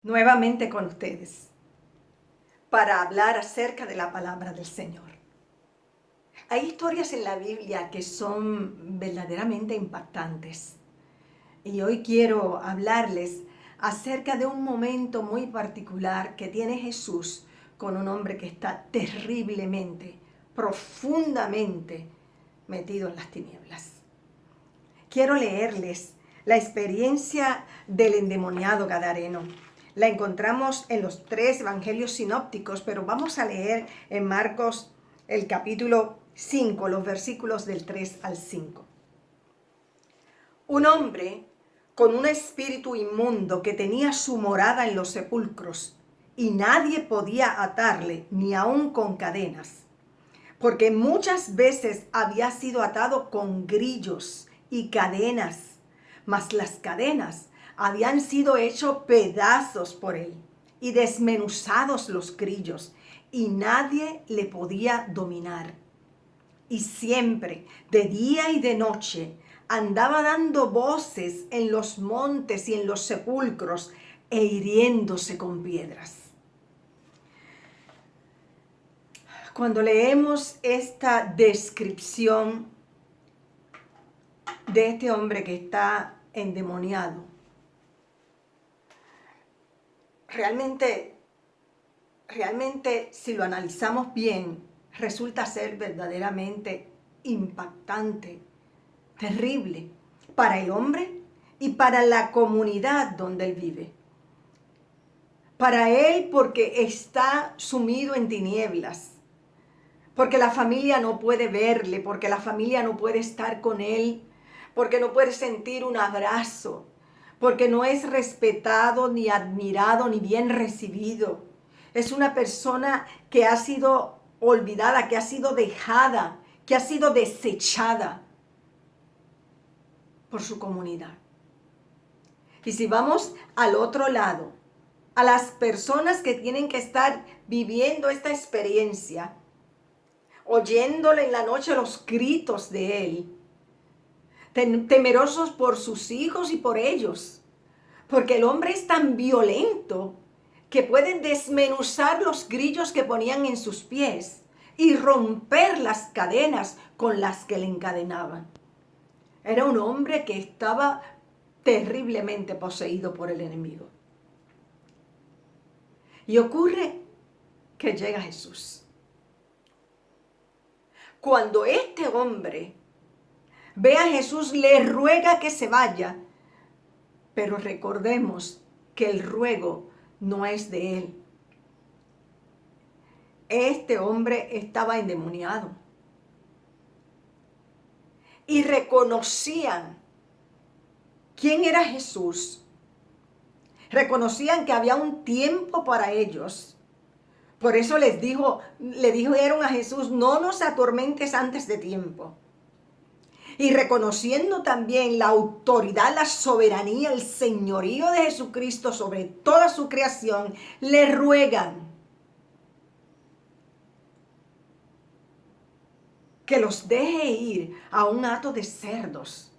nuevamente con ustedes para hablar acerca de la palabra del Señor. Hay historias en la Biblia que son verdaderamente impactantes y hoy quiero hablarles acerca de un momento muy particular que tiene Jesús con un hombre que está terriblemente, profundamente metido en las tinieblas. Quiero leerles la experiencia del endemoniado gadareno. La encontramos en los 3 evangelios sinópticos, pero vamos a leer en Marcos el capítulo 5, los versículos del 3 al 5. Un hombre con un espíritu inmundo que tenía su morada en los sepulcros, y nadie podía atarle, ni aun con cadenas, porque muchas veces había sido atado con grillos y cadenas, mas las cadenas habían sido hechos pedazos por él y desmenuzados los grillos, y nadie le podía dominar. Y siempre, de día y de noche, andaba dando voces en los montes y en los sepulcros e hiriéndose con piedras. Cuando leemos esta descripción de este hombre que está endemoniado, realmente, si lo analizamos bien, resulta ser verdaderamente impactante, terrible para el hombre y para la comunidad donde él vive. Para él porque está sumido en tinieblas, porque la familia no puede verle, porque la familia no puede estar con él, porque no puede sentir un abrazo, porque no es respetado, ni admirado, ni bien recibido. Es una persona que ha sido olvidada, que ha sido dejada, que ha sido desechada por su comunidad. Y si vamos al otro lado, a las personas que tienen que estar viviendo esta experiencia, oyéndole en la noche los gritos de él, temerosos por sus hijos y por ellos, porque el hombre es tan violento que puede desmenuzar los grillos que ponían en sus pies y romper las cadenas con las que le encadenaban. Era un hombre que estaba terriblemente poseído por el enemigo. Y ocurre que llega Jesús. Cuando este hombre ve a Jesús, le ruega que se vaya, pero recordemos que el ruego no es de él. Este hombre estaba endemoniado y reconocían quién era Jesús. Reconocían que había un tiempo para ellos. Por eso le dijeron a Jesús: no nos atormentes antes de tiempo. Y reconociendo también la autoridad, la soberanía, el señorío de Jesucristo sobre toda su creación, le ruegan que los deje ir a un hato de cerdos.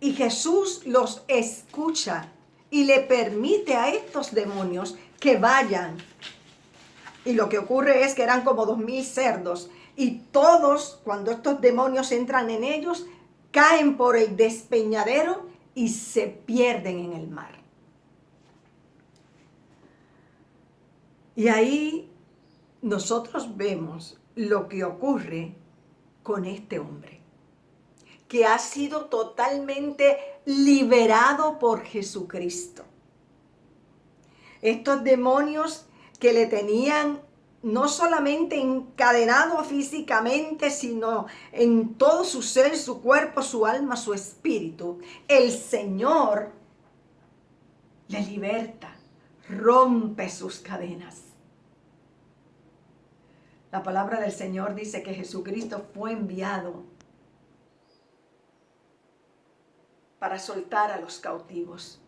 Y Jesús los escucha y le permite a estos demonios que vayan. Y lo que ocurre es que eran como 2000 cerdos. Y todos, cuando estos demonios entran en ellos, caen por el despeñadero y se pierden en el mar. Y ahí nosotros vemos lo que ocurre con este hombre, que ha sido totalmente liberado por Jesucristo. Estos demonios que le tenían no solamente encadenado físicamente, sino en todo su ser, su cuerpo, su alma, su espíritu, el Señor le liberta, rompe sus cadenas. La palabra del Señor dice que Jesucristo fue enviado para soltar a los cautivos,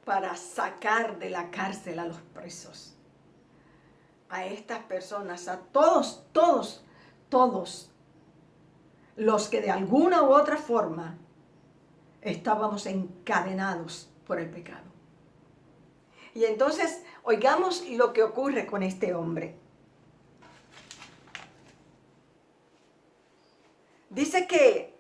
para sacar de la cárcel a los presos. A estas personas, a todos los que de alguna u otra forma estábamos encadenados por el pecado. Y entonces, oigamos lo que ocurre con este hombre. Dice que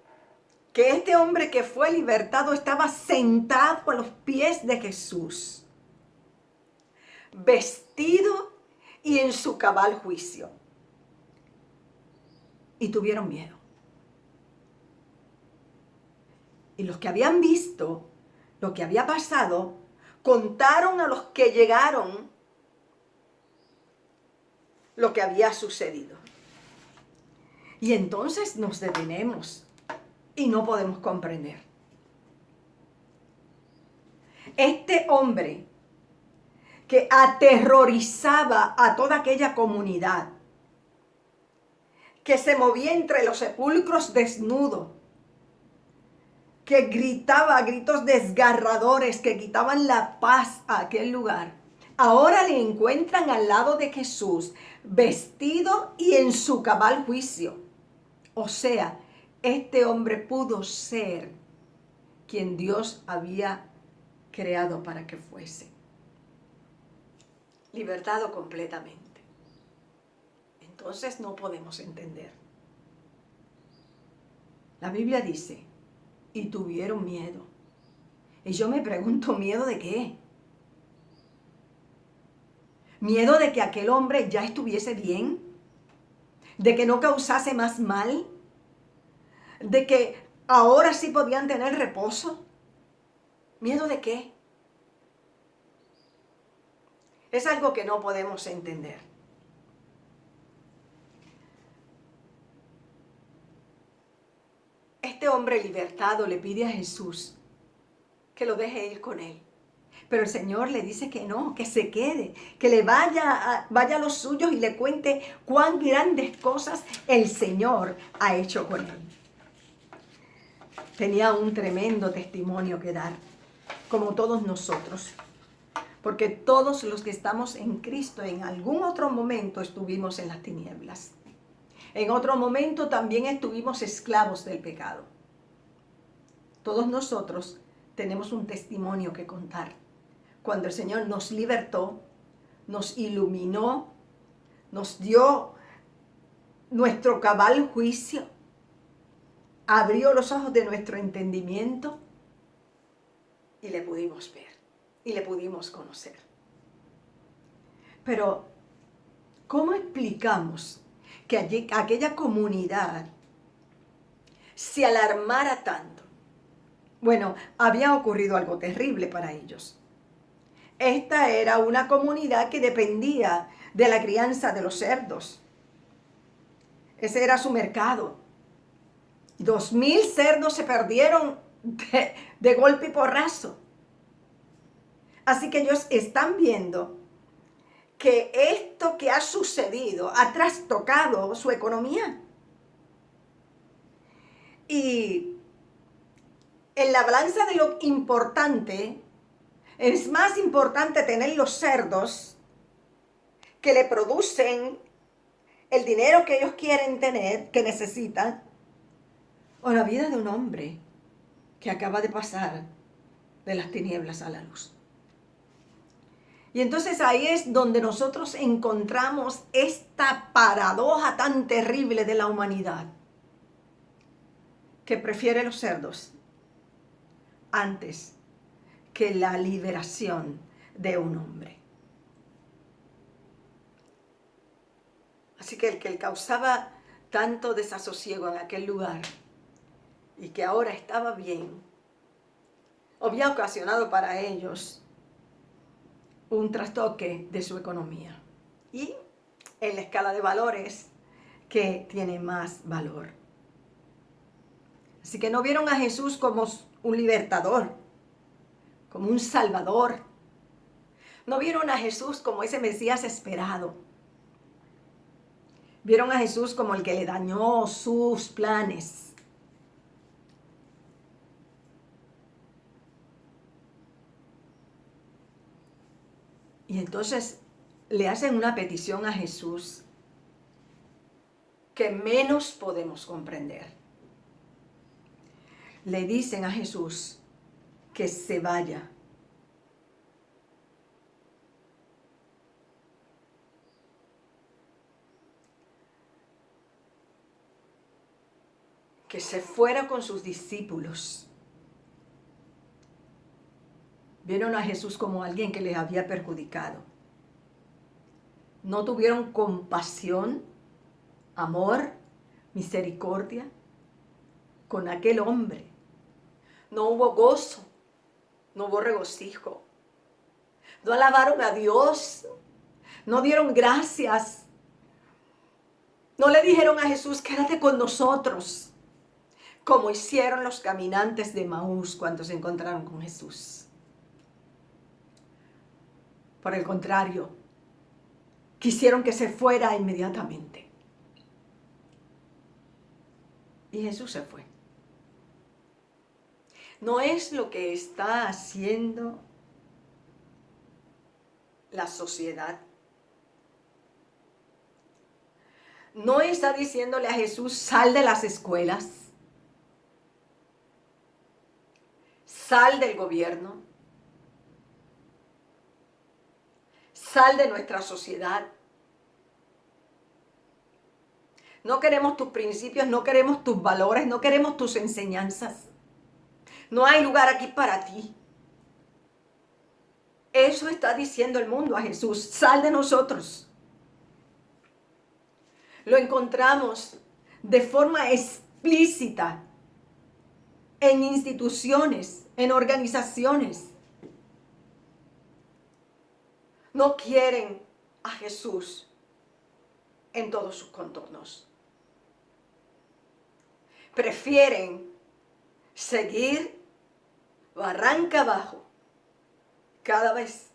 este hombre que fue libertado estaba sentado a los pies de Jesús, vestido y en su cabal juicio. Y tuvieron miedo. Y los que habían visto lo que había pasado, contaron a los que llegaron lo que había sucedido. Y entonces nos detenemos y no podemos comprender. Este hombre que aterrorizaba a toda aquella comunidad, que se movía entre los sepulcros desnudo, que gritaba gritos desgarradores que quitaban la paz a aquel lugar, ahora le encuentran al lado de Jesús, vestido y en su cabal juicio. O sea, este hombre pudo ser quien Dios había creado para que fuese. Libertado completamente. Entonces no podemos entender. La Biblia dice, y tuvieron miedo. Y yo me pregunto, ¿miedo de qué? ¿Miedo de que aquel hombre ya estuviese bien? ¿De que no causase más mal? ¿De que ahora sí podían tener reposo? ¿Miedo de qué? Es algo que no podemos entender. Este hombre libertado le pide a Jesús que lo deje ir con él. Pero el Señor le dice que no, que se quede, que le vaya a los suyos y le cuente cuán grandes cosas el Señor ha hecho con él. Tenía un tremendo testimonio que dar, como todos nosotros. Porque todos los que estamos en Cristo en algún otro momento estuvimos en las tinieblas. En otro momento también estuvimos esclavos del pecado. Todos nosotros tenemos un testimonio que contar. Cuando el Señor nos libertó, nos iluminó, nos dio nuestro cabal juicio, abrió los ojos de nuestro entendimiento y le pudimos ver y le pudimos conocer. Pero, ¿cómo explicamos que aquella comunidad se alarmara tanto? Bueno, había ocurrido algo terrible para ellos. Esta era una comunidad que dependía de la crianza de los cerdos. Ese era su mercado. 2,000 cerdos se perdieron de golpe y porrazo. Así que ellos están viendo que esto que ha sucedido ha trastocado su economía. Y en la balanza de lo importante, es más importante tener los cerdos que le producen el dinero que ellos quieren tener, que necesitan, o la vida de un hombre que acaba de pasar de las tinieblas a la luz. Y entonces ahí es donde nosotros encontramos esta paradoja tan terrible de la humanidad, que prefiere los cerdos antes que la liberación de un hombre. Así que el que causaba tanto desasosiego en aquel lugar y que ahora estaba bien, había ocasionado para ellos un trastoque de su economía. Y en la escala de valores, que tiene más valor. Así que no vieron a Jesús como un libertador, como un salvador. No vieron a Jesús como ese Mesías esperado. Vieron a Jesús como el que le dañó sus planes. Y entonces le hacen una petición a Jesús que menos podemos comprender. le dicen a Jesús que se vaya. Que se fuera con sus discípulos. Vieron a Jesús como alguien que les había perjudicado. No tuvieron compasión, amor, misericordia con aquel hombre. No hubo gozo, no hubo regocijo. No alabaron a Dios, no dieron gracias. No le dijeron a Jesús, quédate con nosotros, como hicieron los caminantes de Maús cuando se encontraron con Jesús. Por el contrario, quisieron que se fuera inmediatamente. Y Jesús se fue. No es lo que está haciendo la sociedad. No está diciéndole a Jesús, sal de las escuelas, sal del gobierno, sal de nuestra sociedad. No queremos tus principios, no queremos tus valores, no queremos tus enseñanzas. No hay lugar aquí para ti. Eso está diciendo el mundo a Jesús. Sal de nosotros. Lo encontramos de forma explícita en instituciones, en organizaciones. No quieren a Jesús en todos sus contornos. Prefieren seguir barranca abajo, cada vez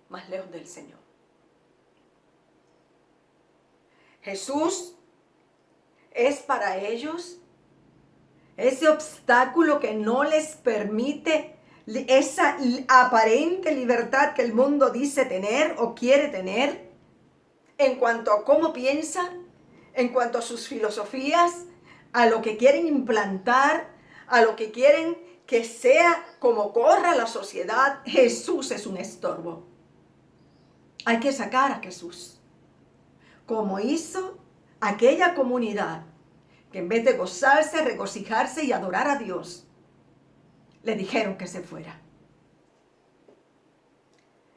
más lejos del Señor. Jesús es para ellos ese obstáculo que no les permite esa aparente libertad que el mundo dice tener o quiere tener en cuanto a cómo piensa, en cuanto a sus filosofías, a lo que quieren implantar, a lo que quieren que sea como corra la sociedad. Jesús es un estorbo. Hay que sacar a Jesús, como hizo aquella comunidad que en vez de gozarse, regocijarse y adorar a Dios, le dijeron que se fuera.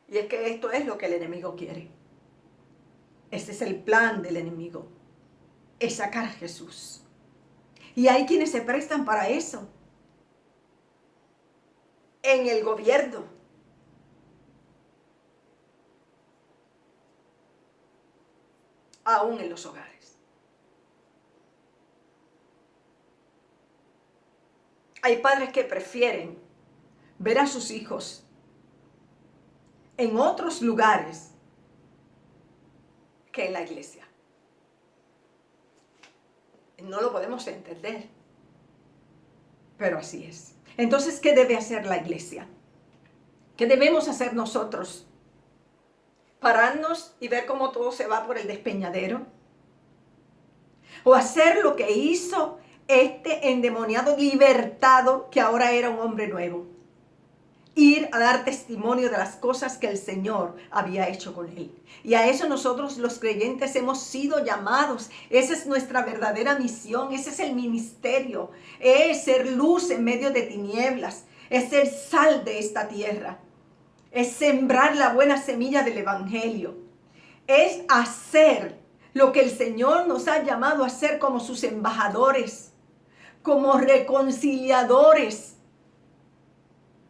Y es que esto es lo que el enemigo quiere. Ese es el plan del enemigo, es sacar a Jesús. Y hay quienes se prestan para eso. En el gobierno. Aún en los hogares. Hay padres que prefieren ver a sus hijos en otros lugares que en la iglesia. No lo podemos entender, pero así es. Entonces, ¿qué debe hacer la iglesia? ¿Qué debemos hacer nosotros? ¿Pararnos y ver cómo todo se va por el despeñadero? ¿O hacer lo que hizo este endemoniado libertado que ahora era un hombre nuevo? Ir a dar testimonio de las cosas que el Señor había hecho con él. Y a eso nosotros los creyentes hemos sido llamados. Esa es nuestra verdadera misión. Ese es el ministerio. Es ser luz en medio de tinieblas. Es ser sal de esta tierra. Es sembrar la buena semilla del evangelio. Es hacer lo que el Señor nos ha llamado a hacer como sus embajadores, como reconciliadores,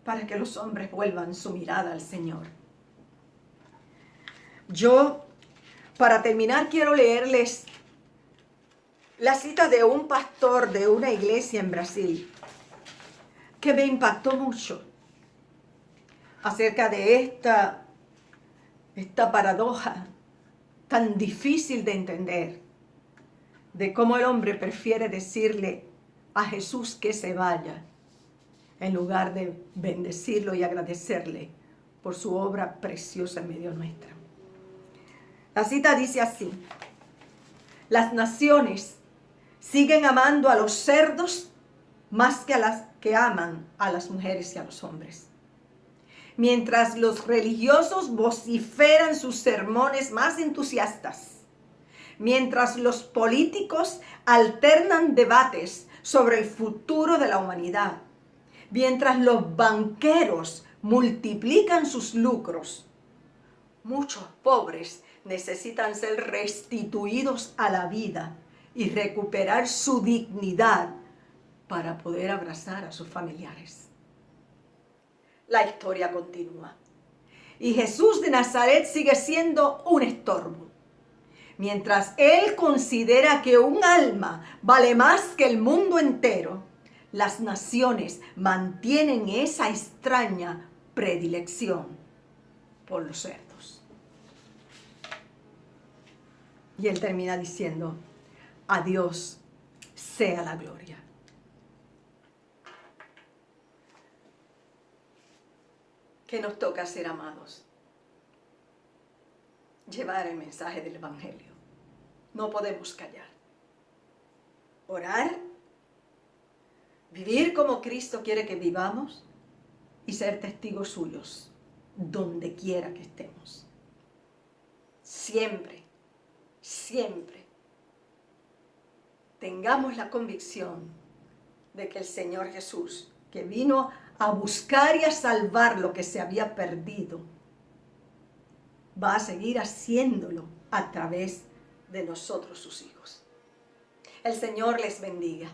para que los hombres vuelvan su mirada al Señor. Yo, para terminar, quiero leerles la cita de un pastor de una iglesia en Brasil que me impactó mucho acerca de esta paradoja tan difícil de entender, de cómo el hombre prefiere decirle a Jesús que se vaya, en lugar de bendecirlo y agradecerle por su obra preciosa en medio nuestra. La cita dice así: las naciones siguen amando a los cerdos más que aman a las mujeres y a los hombres. Mientras los religiosos vociferan sus sermones más entusiastas, mientras los políticos alternan debates sobre el futuro de la humanidad, mientras los banqueros multiplican sus lucros, muchos pobres necesitan ser restituidos a la vida y recuperar su dignidad para poder abrazar a sus familiares. La historia continúa. Y Jesús de Nazaret sigue siendo un estorbo. Mientras él considera que un alma vale más que el mundo entero, las naciones mantienen esa extraña predilección por los cerdos. Y él termina diciendo, a Dios sea la gloria. ¿Qué nos toca hacer, amados? Llevar el mensaje del Evangelio. No podemos callar. Orar, vivir como Cristo quiere que vivamos y ser testigos suyos donde quiera que estemos. Siempre, siempre tengamos la convicción de que el Señor Jesús, que vino a buscar y a salvar lo que se había perdido, va a seguir haciéndolo a través de nosotros, sus hijos. El Señor les bendiga.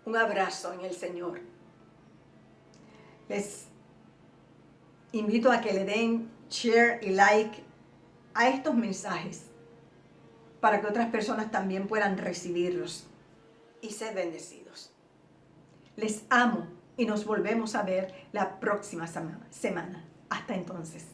Un abrazo en el Señor. Les invito a que le den share y like a estos mensajes para que otras personas también puedan recibirlos y ser bendecidos. Les amo y nos volvemos a ver la próxima semana. Hasta entonces.